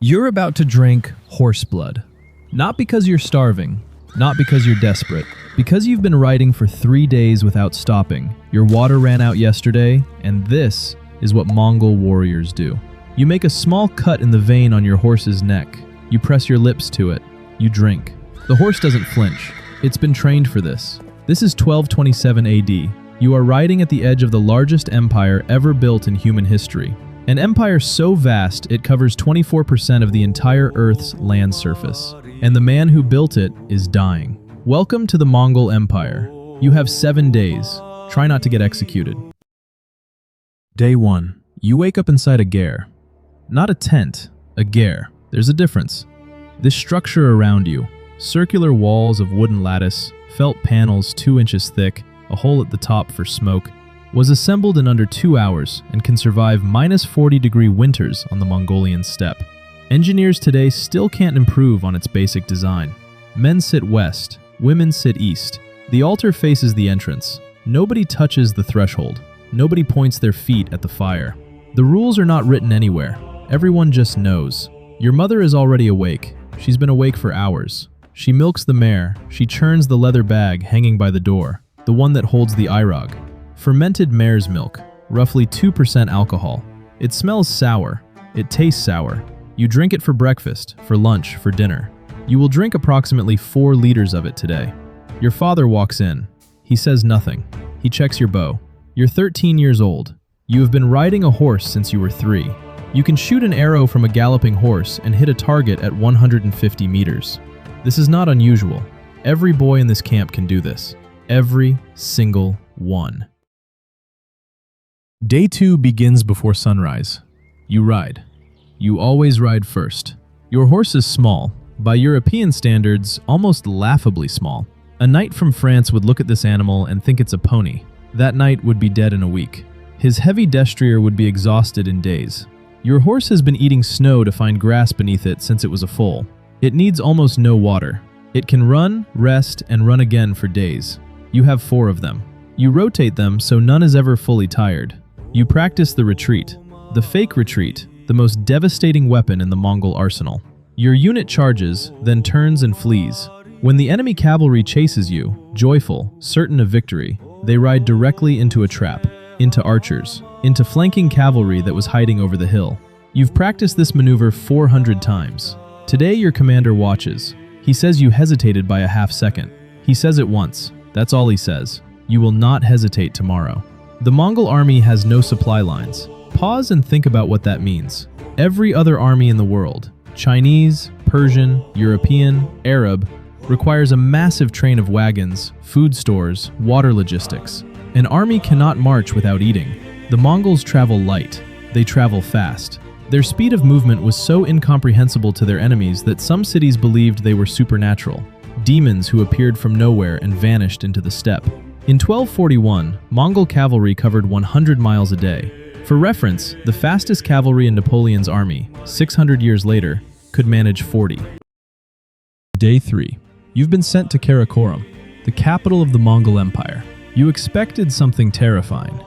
You're about to drink horse blood. Not because you're starving, not because you're desperate, because you've been riding for 3 days without stopping. Your water ran out yesterday, and this is what Mongol warriors do. You make a small cut in the vein on your horse's neck. You press your lips to it. You drink. The horse doesn't flinch. It's been trained for this. This is 1227 AD. You are riding at the edge of the largest empire ever built in human history. An empire so vast it covers 24% of the entire Earth's land surface. And the man who built it is dying. Welcome to the Mongol Empire. You have 7 days. Try not to get executed. Day 1. You wake up inside a ger. Not a tent, a ger. There's a difference. This structure around you, circular walls of wooden lattice, felt panels 2 inches thick, a hole at the top for smoke, was assembled in under 2 hours and can survive -40-degree winters on the Mongolian steppe. Engineers today still can't improve on its basic design. Men sit west, women sit east. The altar faces the entrance. Nobody touches the threshold. Nobody points their feet at the fire. The rules are not written anywhere. Everyone just knows. Your mother is already awake. She's been awake for hours. She milks the mare. She churns the leather bag hanging by the door, the one that holds the irog. Fermented mare's milk, roughly 2% alcohol. It smells sour. It tastes sour. You drink it for breakfast, for lunch, for dinner. You will drink approximately 4 liters of it today. Your father walks in. He says nothing. He checks your bow. You're 13 years old. You have been riding a horse since you were 3. You can shoot an arrow from a galloping horse and hit a target at 150 meters. This is not unusual. Every boy in this camp can do this. Every single one. Day 2 begins before sunrise. You ride. You always ride first. Your horse is small, by European standards, almost laughably small. A knight from France would look at this animal and think it's a pony. That knight would be dead in a week. His heavy destrier would be exhausted in days. Your horse has been eating snow to find grass beneath it since it was a foal. It needs almost no water. It can run, rest, and run again for days. You have 4 of them. You rotate them so none is ever fully tired. You practice the retreat, the fake retreat, the most devastating weapon in the Mongol arsenal. Your unit charges, then turns and flees. When the enemy cavalry chases you, joyful, certain of victory, they ride directly into a trap, into archers, into flanking cavalry that was hiding over the hill. You've practiced this maneuver 400 times. Today your commander watches. He says you hesitated by a half second. He says it once. That's all he says. You will not hesitate tomorrow. The Mongol army has no supply lines. Pause and think about what that means. Every other army in the world, Chinese, Persian, European, Arab, requires a massive train of wagons, food stores, water logistics. An army cannot march without eating. The Mongols travel light. They travel fast. Their speed of movement was so incomprehensible to their enemies that some cities believed they were supernatural, demons who appeared from nowhere and vanished into the steppe. In 1241, Mongol cavalry covered 100 miles a day. For reference, the fastest cavalry in Napoleon's army, 600 years later, could manage 40. Day 3. You've been sent to Karakorum, the capital of the Mongol Empire. You expected something terrifying,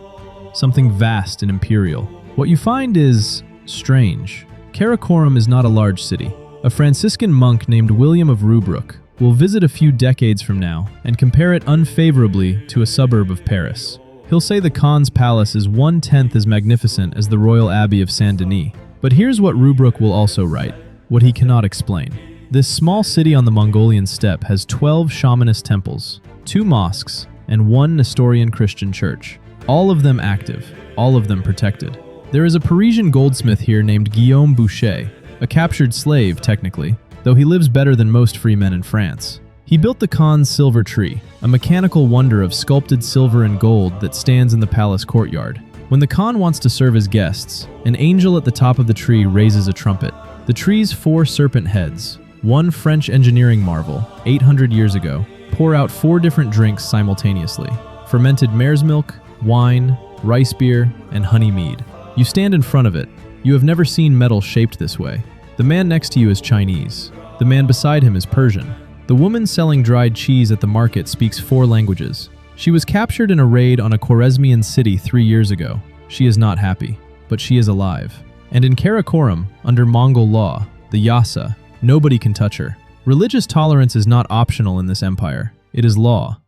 something vast and imperial. What you find is strange. Karakorum is not a large city. A Franciscan monk named William of Rubruck will visit a few decades from now and compare it unfavorably to a suburb of Paris. He'll say the Khan's palace is 1/10 as magnificent as the Royal Abbey of Saint-Denis. But here's what Rubruck will also write, what he cannot explain. This small city on the Mongolian steppe has 12 shamanist temples, 2 mosques, and 1 Nestorian Christian church. All of them active, all of them protected. There is a Parisian goldsmith here named Guillaume Boucher, a captured slave technically, though he lives better than most free men in France. He built the Khan's silver tree, a mechanical wonder of sculpted silver and gold that stands in the palace courtyard. When the Khan wants to serve his guests, an angel at the top of the tree raises a trumpet. The tree's 4 serpent heads, one French engineering marvel, 800 years ago, pour out 4 different drinks simultaneously: fermented mare's milk, wine, rice beer, and honey mead. You stand in front of it. You have never seen metal shaped this way. The man next to you is Chinese. The man beside him is Persian. The woman selling dried cheese at the market speaks 4 languages. She was captured in a raid on a Khwarezmian city 3 years ago. She is not happy, but she is alive. And in Karakorum, under Mongol law, the Yasa. Nobody can touch her. Religious tolerance is not optional in this empire. It is law.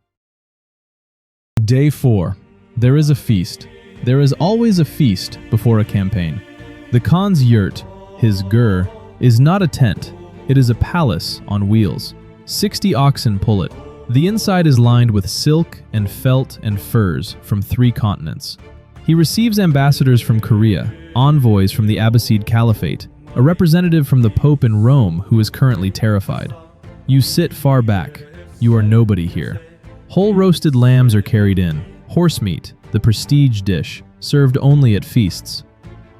Day 4. There is a feast. There is always a feast before a campaign. The Khan's yurt, his gur, is not a tent. It is a palace on wheels. 60 oxen pull it. The inside is lined with silk and felt and furs from 3 continents. He receives ambassadors from Korea, envoys from the Abbasid Caliphate, a representative from the Pope in Rome who is currently terrified. You sit far back. You are nobody here. Whole roasted lambs are carried in. Horse meat, the prestige dish, served only at feasts.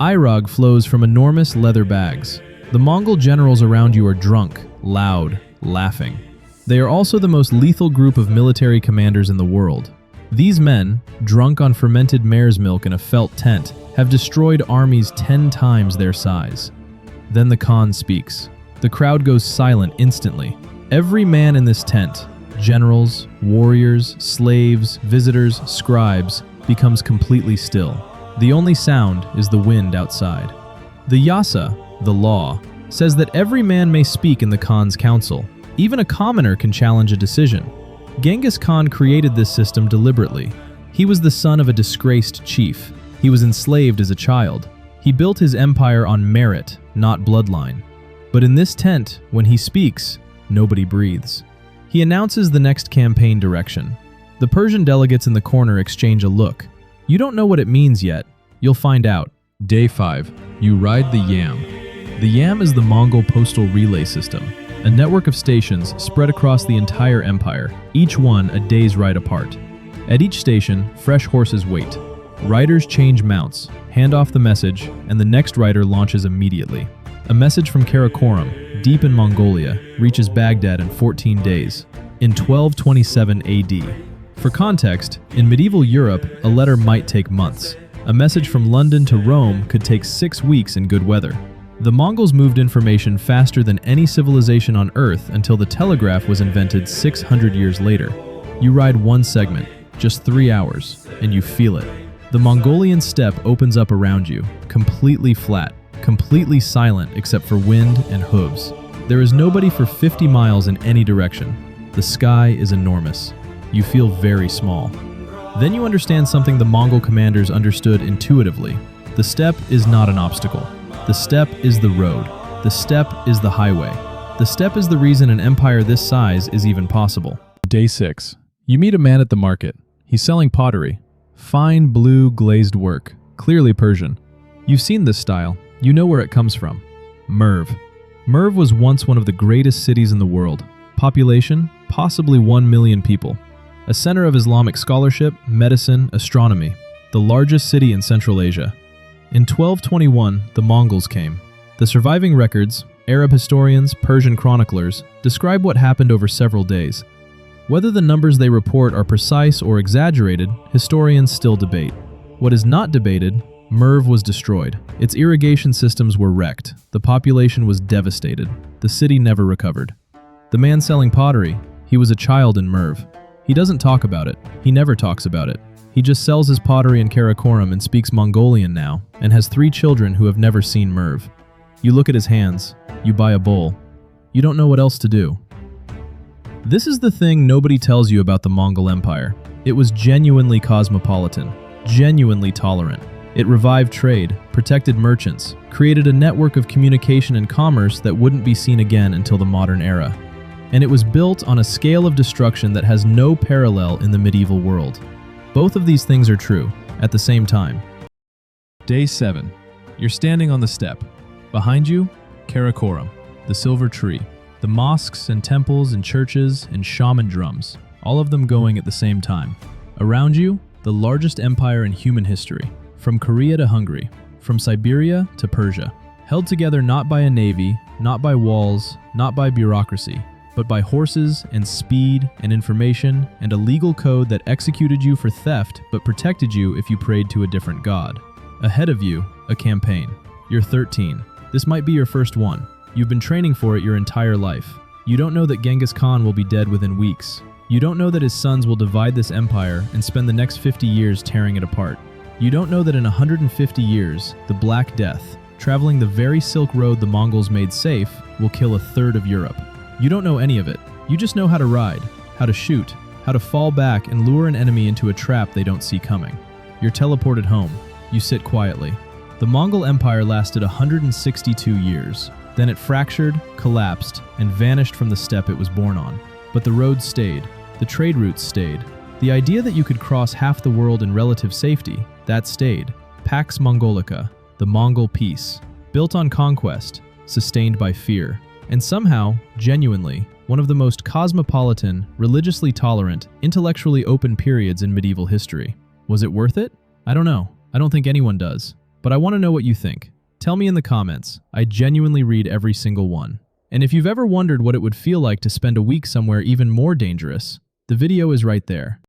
Irog flows from enormous leather bags. The Mongol generals around you are drunk, loud, laughing. They are also the most lethal group of military commanders in the world. These men, drunk on fermented mare's milk in a felt tent, have destroyed armies 10 times their size. Then the Khan speaks. The crowd goes silent instantly. Every man in this tent, generals, warriors, slaves, visitors, scribes, becomes completely still. The only sound is the wind outside. The Yasa, the law, says that every man may speak in the Khan's council. Even a commoner can challenge a decision. Genghis Khan created this system deliberately. He was the son of a disgraced chief. He was enslaved as a child. He built his empire on merit, not bloodline. But in this tent, when he speaks, nobody breathes. He announces the next campaign direction. The Persian delegates in the corner exchange a look. You don't know what it means yet. You'll find out. Day 5. You ride the Yam. The Yam is the Mongol postal relay system, a network of stations spread across the entire empire, each one a day's ride apart. At each station, fresh horses wait. Riders change mounts, hand off the message, and the next rider launches immediately. A message from Karakorum, deep in Mongolia, reaches Baghdad in 14 days, in 1227 AD. For context, in medieval Europe, a letter might take months. A message from London to Rome could take 6 weeks in good weather. The Mongols moved information faster than any civilization on Earth until the telegraph was invented 600 years later. You ride one segment, just 3 hours, and you feel it. The Mongolian steppe opens up around you, completely flat, completely silent except for wind and hooves. There is nobody for 50 miles in any direction. The sky is enormous. You feel very small. Then you understand something the Mongol commanders understood intuitively. The steppe is not an obstacle. The steppe is the road. The steppe is the highway. The steppe is the reason an empire this size is even possible. Day 6. You meet a man at the market. He's selling pottery. Fine blue glazed work, clearly Persian. You've seen this style. You know where it comes from. Merv. Merv was once one of the greatest cities in the world. Population, possibly 1 million people. A center of Islamic scholarship, medicine, astronomy. The largest city in Central Asia. In 1221, the Mongols came. The surviving records, Arab historians, Persian chroniclers, describe what happened over several days. Whether the numbers they report are precise or exaggerated, historians still debate. What is not debated, Merv was destroyed. Its irrigation systems were wrecked. The population was devastated. The city never recovered. The man selling pottery, he was a child in Merv. He doesn't talk about it. He never talks about it. He just sells his pottery in Karakorum and speaks Mongolian now, and has 3 children who have never seen Merv. You look at his hands. You buy a bowl. You don't know what else to do. This is the thing nobody tells you about the Mongol Empire. It was genuinely cosmopolitan, genuinely tolerant. It revived trade, protected merchants, created a network of communication and commerce that wouldn't be seen again until the modern era. And it was built on a scale of destruction that has no parallel in the medieval world. Both of these things are true, at the same time. Day 7. You're standing on the steppe. Behind you, Karakorum, the silver tree. The mosques and temples and churches and shaman drums, all of them going at the same time. Around you, the largest empire in human history, from Korea to Hungary, from Siberia to Persia. Held together not by a navy, not by walls, not by bureaucracy, but by horses and speed and information and a legal code that executed you for theft but protected you if you prayed to a different god. Ahead of you, a campaign. You're 13. This might be your first one. You've been training for it your entire life. You don't know that Genghis Khan will be dead within weeks. You don't know that his sons will divide this empire and spend the next 50 years tearing it apart. You don't know that in 150 years, the Black Death, traveling the very Silk Road the Mongols made safe will kill a third of Europe. You don't know any of it. You just know how to ride, how to shoot, how to fall back and lure an enemy into a trap they don't see coming. You're teleported home. You sit quietly. The Mongol Empire lasted 162 years. Then it fractured, collapsed, and vanished from the steppe it was born on. But the roads stayed. The trade routes stayed. The idea that you could cross half the world in relative safety, that stayed. Pax Mongolica, the Mongol peace, built on conquest, sustained by fear, and somehow, genuinely, one of the most cosmopolitan, religiously tolerant, intellectually open periods in medieval history. Was it worth it? I don't know. I don't think anyone does. But I want to know what you think. Tell me in the comments. I genuinely read every single one. And if you've ever wondered what it would feel like to spend a week somewhere even more dangerous, the video is right there.